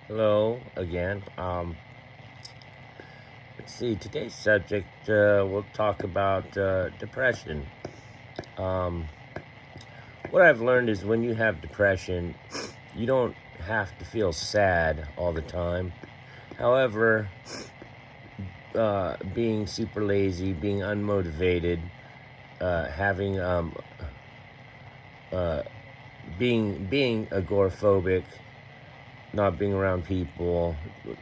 Hello again. Let's see. Today's subject, we'll talk about depression. Um, what I've learned is when you have depression, you don't have to feel sad all the time. However, being super lazy, being unmotivated, having uh, being agoraphobic, not being around people,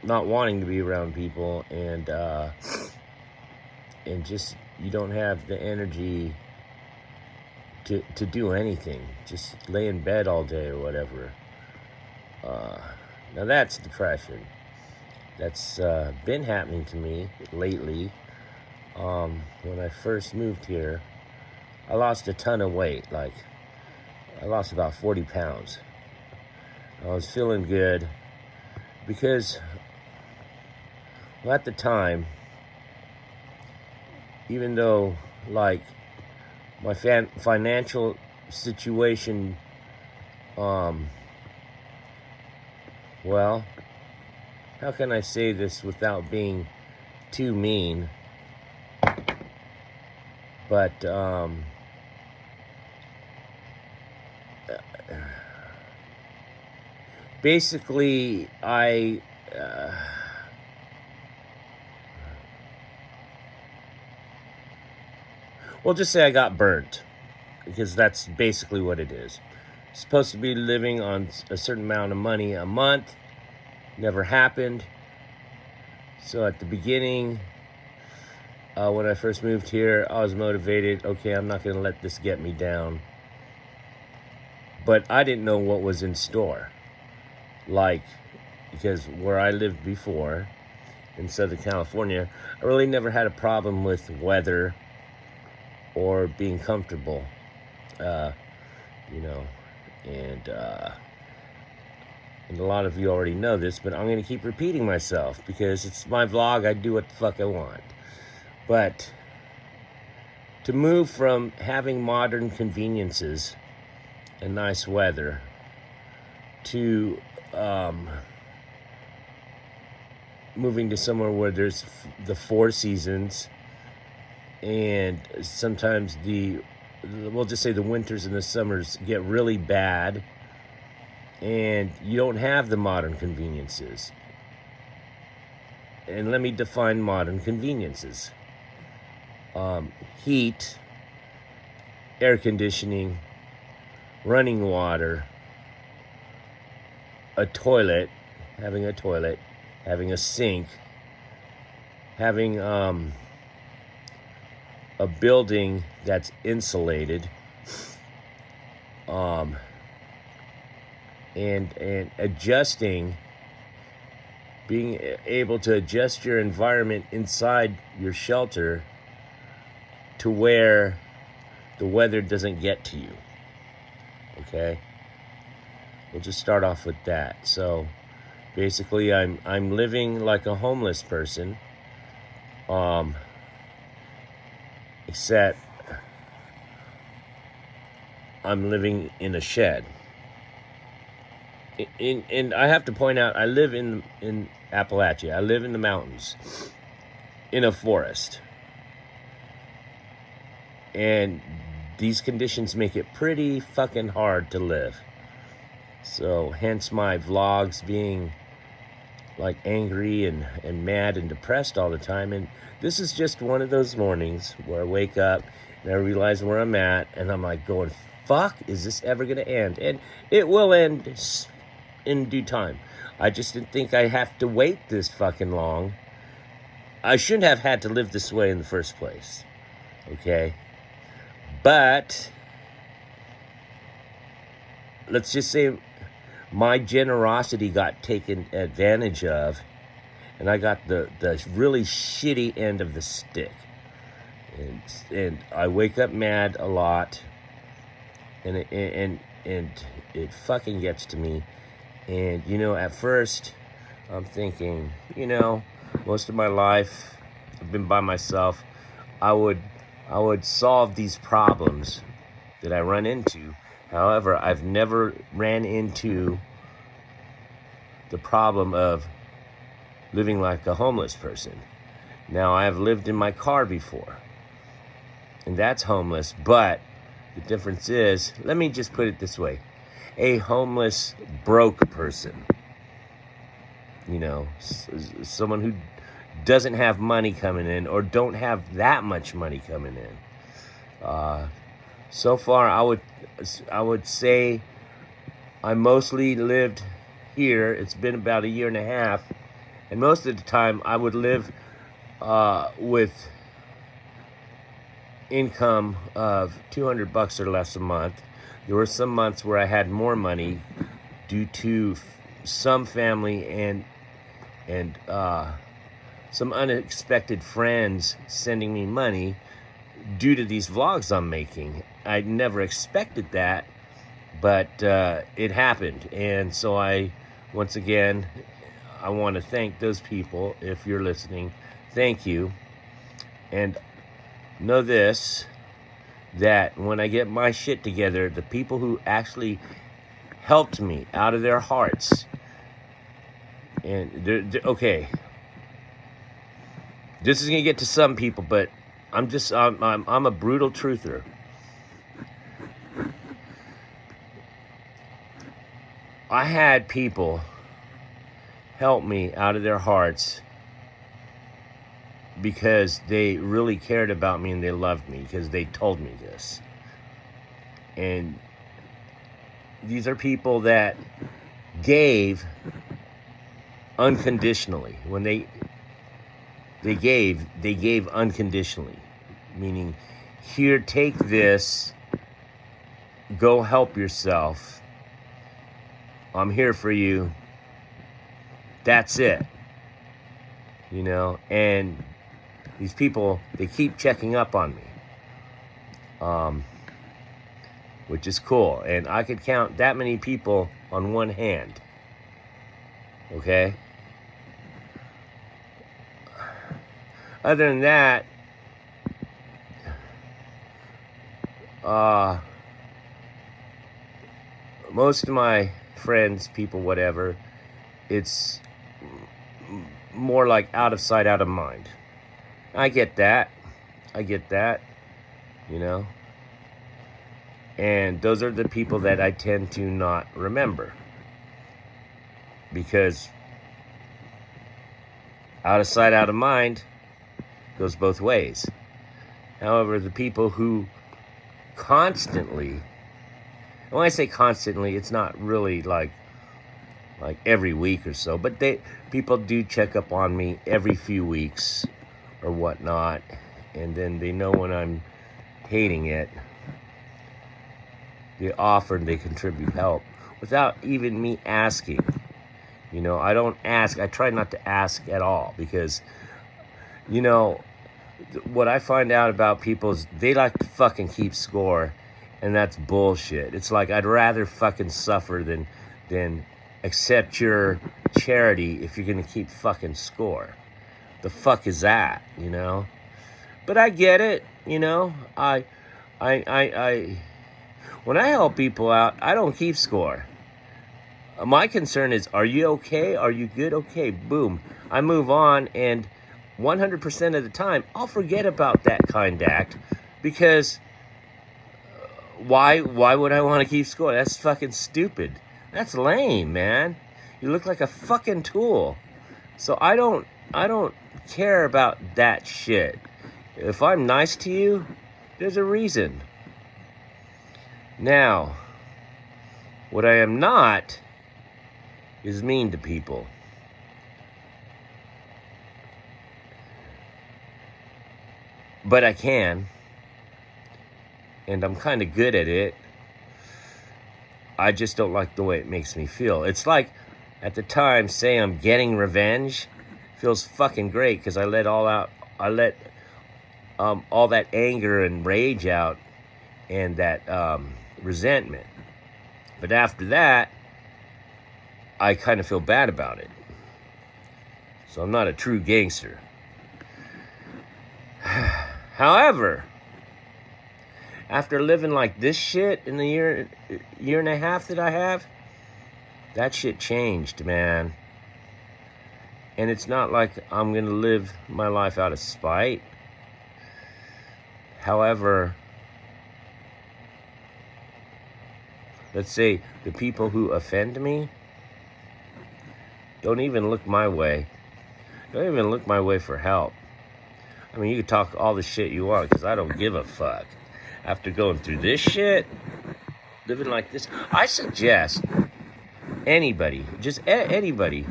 not wanting to be around people, and just you don't have the energy to do anything. Just lay in bed all day or whatever. Uh, Now that's depression. That's been happening to me lately. When I first moved here, I lost a ton of weight. Like, I lost about 40 pounds. I was feeling good because, well, at the time, even though, like, my financial situation, um, well, how can I say this without being too mean? But, basically, well, just say I got burnt, because that's basically what it is. Supposed to be living on a certain amount of money a month, never happened. So at the beginning, when I first moved here, I was motivated. Okay, I'm not going to let this get me down. But I didn't know what was in store. Like, because where I lived before, in Southern California, I really never had a problem with weather or being comfortable, uh, you know, and a lot of you already know this, but I'm going to keep repeating myself because it's my vlog. I do what the fuck I want. But to move from having modern conveniences and nice weather to moving to somewhere where there's the four seasons, and sometimes we'll just say the winters and the summers get really bad, and you don't have the modern conveniences. And let me define modern conveniences. Heat, air conditioning, running water, having a toilet, having a sink, having a building that's insulated, and adjusting, being able to adjust your environment inside your shelter to where the weather doesn't get to you. Okay? We'll just start off with that. So basically I'm living like a homeless person, except I'm living in a shed. And I have to point out, I live in Appalachia. I live in the mountains, in a forest. And these conditions make it pretty fucking hard to live. So hence my vlogs being like angry and mad and depressed all the time. And this is just one of those mornings where I wake up and I realize where I'm at, and I'm like going, fuck, is this ever gonna end? And it will end in due time. I just didn't think I have to wait this fucking long. I shouldn't have had to live this way in the first place. Okay? But let's just say my generosity got taken advantage of, and I got the really shitty end of the stick. And I wake up mad a lot, and it fucking gets to me. And at first I'm thinking, most of my life I've been by myself. I would solve these problems that I run into. However, I've never ran into the problem of living like a homeless person. Now, I have lived in my car before, and that's homeless, but the difference is, let me just put it this way, a homeless broke person, you know, someone who doesn't have money coming in or don't have that much money coming in. So far, I would say I mostly lived here. It's been about a year and a half, and most of the time I would live with income of $200 or less a month. There were some months where I had more money due to some family and some unexpected friends sending me money due to these vlogs I'm making. I never expected that, but it happened. And so once again, I want to thank those people. If you're listening, thank you. And know this, that when I get my shit together, the people who actually helped me out of their hearts, and okay, this is gonna get to some people, but I'm a brutal truther. I had people help me out of their hearts because they really cared about me and they loved me, because they told me this. And these are people that gave unconditionally. When they gave unconditionally, meaning, here, take this, go help yourself, I'm here for you, that's it, you know. And these people, they keep checking up on me, which is cool. And I could count that many people on one hand, okay? Other than that, most of my friends, people, whatever, it's more like out of sight, out of mind. I get that, you know. And those are the people that I tend to not remember, because out of sight, out of mind goes both ways. However, the people who constantly, and when I say constantly, it's not really like every week or so, but people do check up on me every few weeks or whatnot, and then they know when I'm hating it. They offer and they contribute help without even me asking. You know, I don't ask. I try not to ask at all, because, you know, what I find out about people is they like to fucking keep score, and that's bullshit. It's like, I'd rather fucking suffer than accept your charity if you're gonna keep fucking score. The fuck is that, you know? But I get it, you know. I when I help people out, I don't keep score. My concern is, are you okay? Are you good? Okay, boom. I move on, and 100% of the time, I'll forget about that kind act, because why would I want to keep score? That's fucking stupid. That's lame, man. You look like a fucking tool. So I don't care about that shit. If I'm nice to you, there's a reason. Now, what I am not is mean to people. But I can, and I'm kind of good at it. I just don't like the way it makes me feel. It's like, at the time, say I'm getting revenge, feels fucking great, because I let all that anger and rage out, and that resentment. But after that, I kind of feel bad about it. So I'm not a true gangster. However, after living like this shit in the year and a half that I have, That shit changed, man. And it's not like I'm gonna live my life out of spite. However, let's say the people who offend me don't even look my way. Don't even look my way for help. I mean, you can talk all the shit you want, because I don't give a fuck. After going through this shit, living like this, I suggest anybody, just anybody,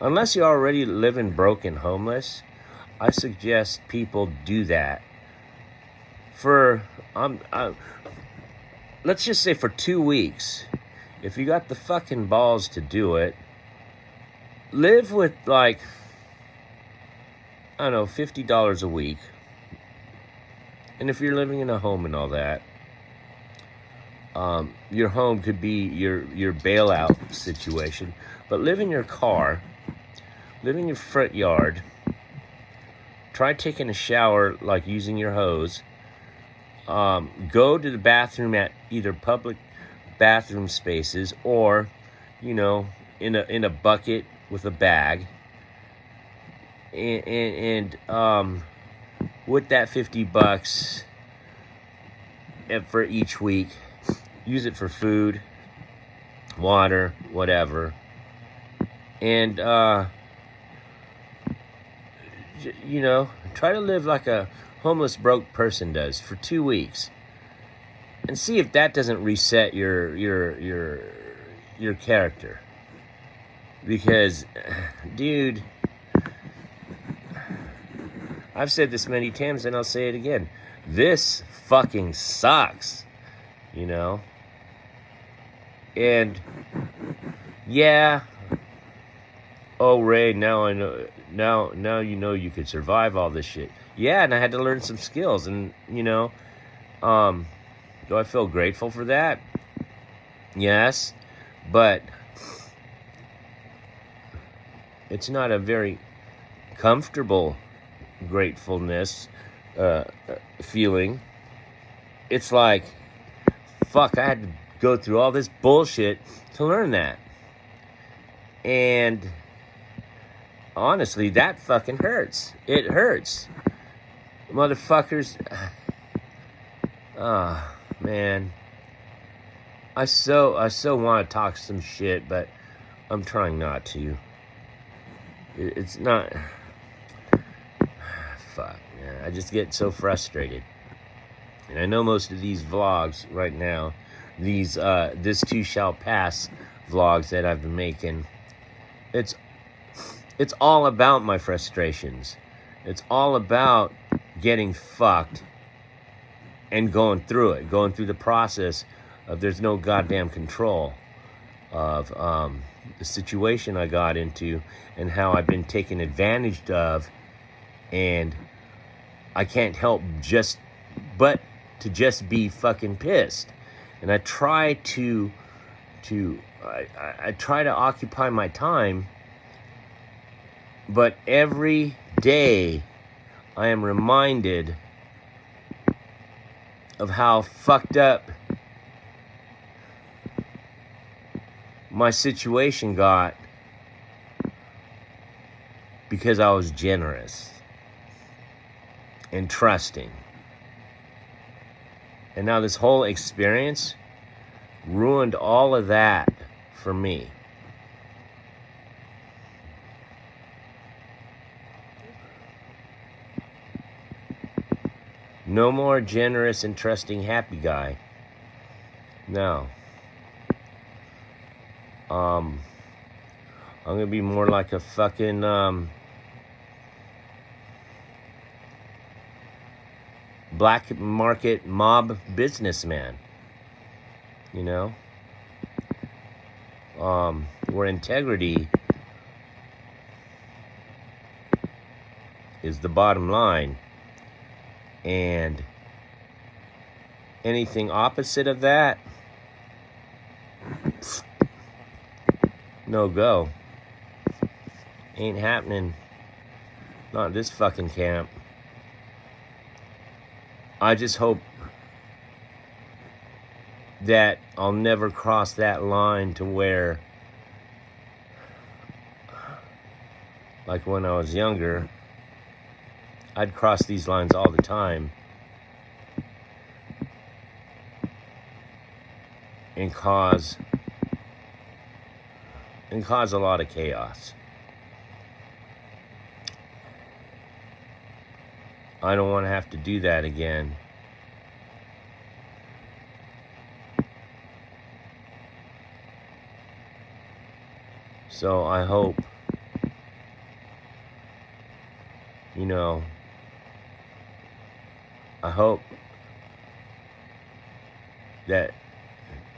unless you're already living broke and homeless, I suggest people do that for, let's just say for 2 weeks. If you got the fucking balls to do it, live with like, I don't know, $50 a week. And if you're living in a home and all that, your home could be your bailout situation. But live in your car, live in your front yard, try taking a shower, like using your hose, go to the bathroom at either public bathroom spaces or, you know, in a bucket with a bag, and with that $50 for each week, use it for food, water, whatever, and you know, try to live like a homeless broke person does for 2 weeks, and see if that doesn't reset your character. Because, dude, I've said this many times and I'll say it again. This fucking sucks, you know? And, yeah, oh, Ray, now I know, now you know you could survive all this shit. Yeah, and I had to learn some skills, and, you know, do I feel grateful for that? Yes, but it's not a very comfortable gratefulness feeling. It's like, fuck, I had to go through all this bullshit to learn that. And honestly, that fucking hurts. It hurts. Motherfuckers. Ah, man. I so want to talk some shit, but I'm trying not to. It's not... Fuck, man. I just get so frustrated. And I know most of these vlogs right now, these This Too Shall Pass vlogs that I've been making, it's all about my frustrations. It's all about getting fucked and going through it, going through the process of there's no goddamn control of the situation I got into and how I've been taken advantage of, and I can't help but to just be fucking pissed. And I try to I try to occupy my time, but every day I am reminded of how fucked up my situation got because I was generous and trusting. And now this whole experience ruined all of that for me. No more generous and trusting happy guy. No. I'm gonna be more like a fucking black market mob businessman. You know? Where integrity is the bottom line. And anything opposite of that, no go. Ain't happening. Not this fucking camp. I just hope that I'll never cross that line to where like when I was younger, I'd cross these lines all the time and cause a lot of chaos. I don't want to have to do that again. So I hope, I hope that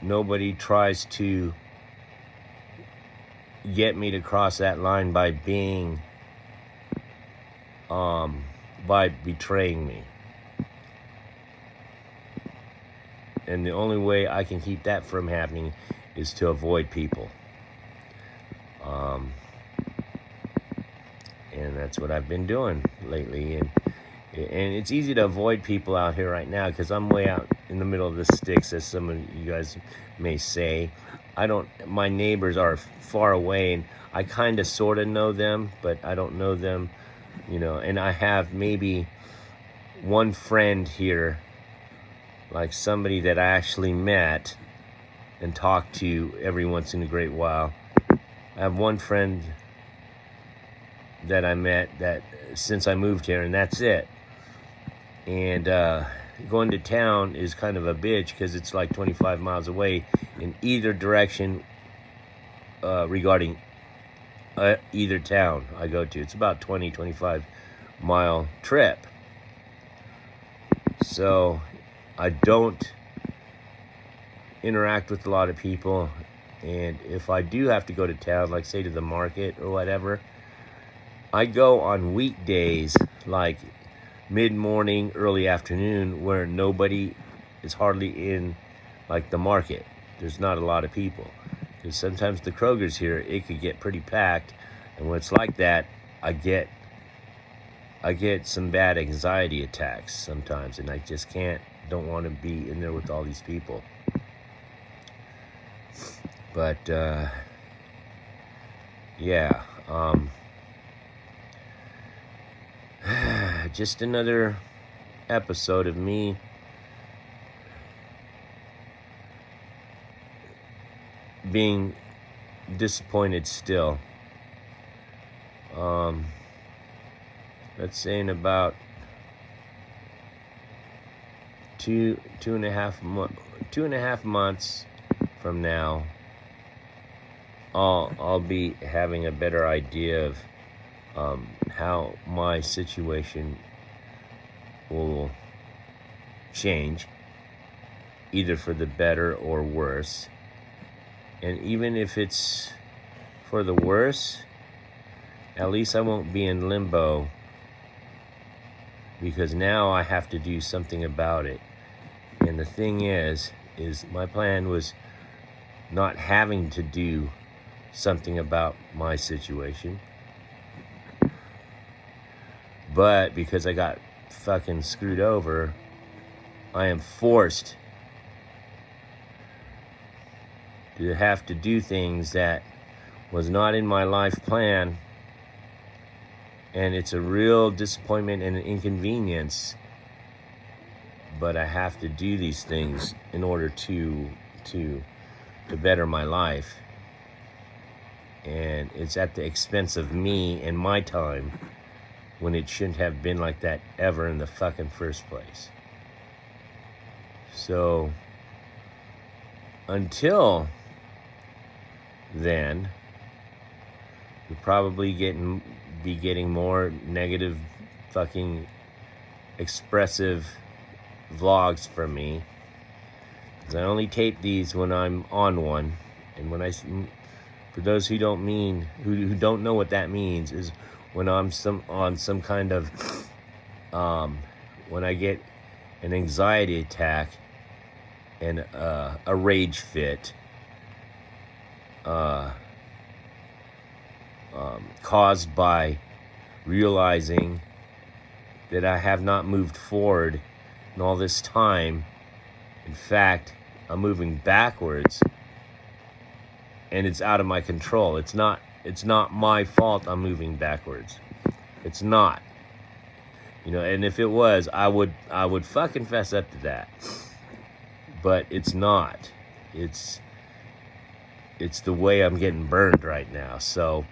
nobody tries to get me to cross that line by betraying me. And the only way I can keep that from happening is to avoid people. And that's what I've been doing lately. And it's easy to avoid people out here right now because I'm way out in the middle of the sticks, as some of you guys may say. My neighbors are far away, and I kind of sort of know them, but I don't know them, and I have maybe one friend here, like somebody that I actually met and talk to every once in a great while. I have one friend that I met that since I moved here, and that's it. And going to town is kind of a bitch because it's like 25 miles away in either direction regarding either town I go to. It's about 25 mile trip. So I don't interact with a lot of people, and if I do have to go to town, like say to the market or whatever, I go on weekdays, like mid-morning, early afternoon, where nobody is hardly in, like the market. There's not a lot of people, because sometimes the Kroger's here, it could get pretty packed, and when it's like that, I get some bad anxiety attacks sometimes, and I just don't want to be in there with all these people. But yeah, just another episode of me being disappointed still. Let's say in about two and a half months from now, I'll be having a better idea of how my situation will change, either for the better or worse. And even if it's for the worse, at least I won't be in limbo, because now I have to do something about it. And the thing is my plan was not having to do something about my situation, but because I got fucking screwed over, I am forced to have to do things that was not in my life plan, and it's a real disappointment and an inconvenience, but I have to do these things in order to better my life. And it's at the expense of me and my time, when it shouldn't have been like that ever in the fucking first place. So until then, you'll probably be getting more negative fucking expressive vlogs from me, because I only tape these when I'm on one. And when for those who don't know what that means, is when I'm on some kind of when I get an anxiety attack and a rage fit caused by realizing that I have not moved forward in all this time. In fact, I'm moving backwards, and it's out of my control. It's not it's not my fault I'm moving backwards. It's not. And if it was, I would fucking fess up to that. But it's not. It's the way I'm getting burned right now. So,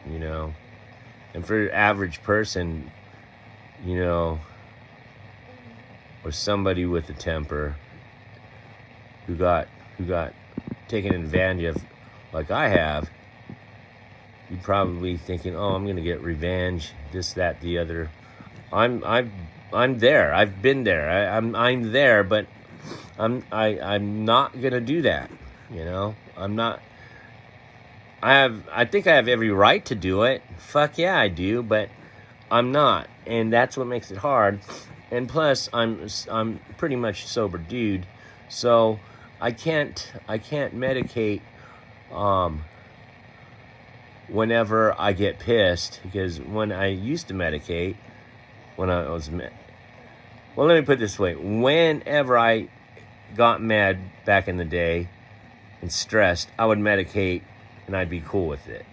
and for an average person, or somebody with a temper who got taken advantage of, like I have, you're probably thinking, "Oh, I'm gonna get revenge, this, that, the other." I'm there. I've been there. I'm there, but I'm not gonna do that. I'm not. I think I have every right to do it. Fuck yeah, I do, but I'm not, and that's what makes it hard. And plus, I'm pretty much sober dude, so I can't medicate whenever I get pissed, because when I used to medicate, when I was well, let me put it this way: whenever I got mad back in the day and stressed, I would medicate, and I'd be cool with it.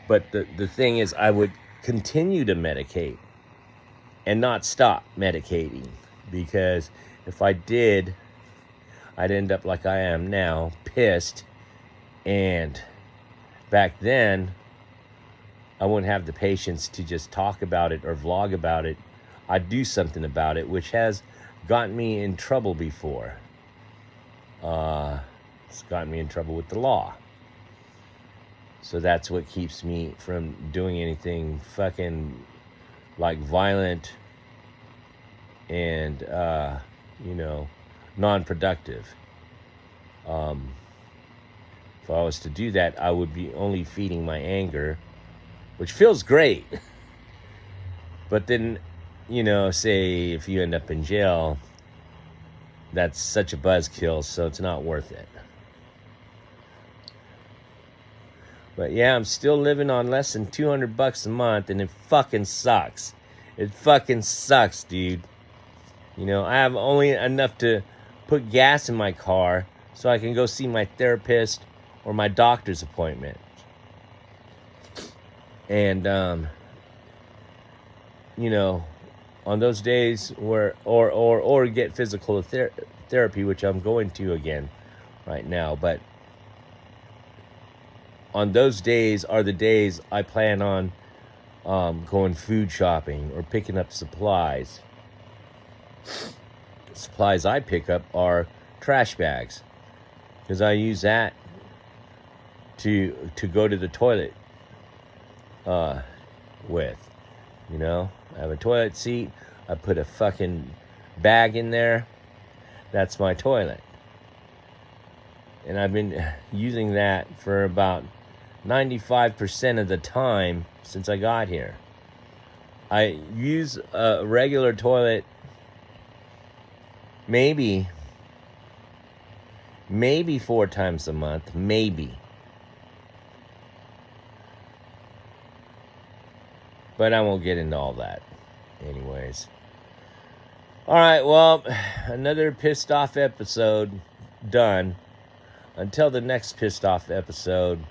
But the thing is, I would continue to medicate and not stop medicating, because if I did, I'd end up like I am now, pissed. And back then, I wouldn't have the patience to just talk about it or vlog about it. I'd do something about it, which has gotten me in trouble before. It's gotten me in trouble with the law. So that's what keeps me from doing anything fucking like violent and, non-productive. If I was to do that, I would be only feeding my anger, which feels great. But then, say if you end up in jail, that's such a buzzkill, so it's not worth it. But yeah, I'm still living on less than $200 a month, and it fucking sucks. It fucking sucks, dude. I have only enough to put gas in my car so I can go see my therapist or my doctor's appointment. And, on those days where, or get physical therapy, which I'm going to again right now. But on those days are the days I plan on going food shopping or picking up supplies. Supplies I pick up are trash bags, because I use that to go to the toilet with. I have a toilet seat. I put a fucking bag in there. That's my toilet. And I've been using that for about 95% of the time since I got here. I use a regular toilet maybe 4 times a month, maybe. But I won't get into all that anyways. All right, well, another pissed off episode done. Until the next pissed off episode,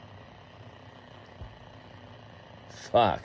fuck.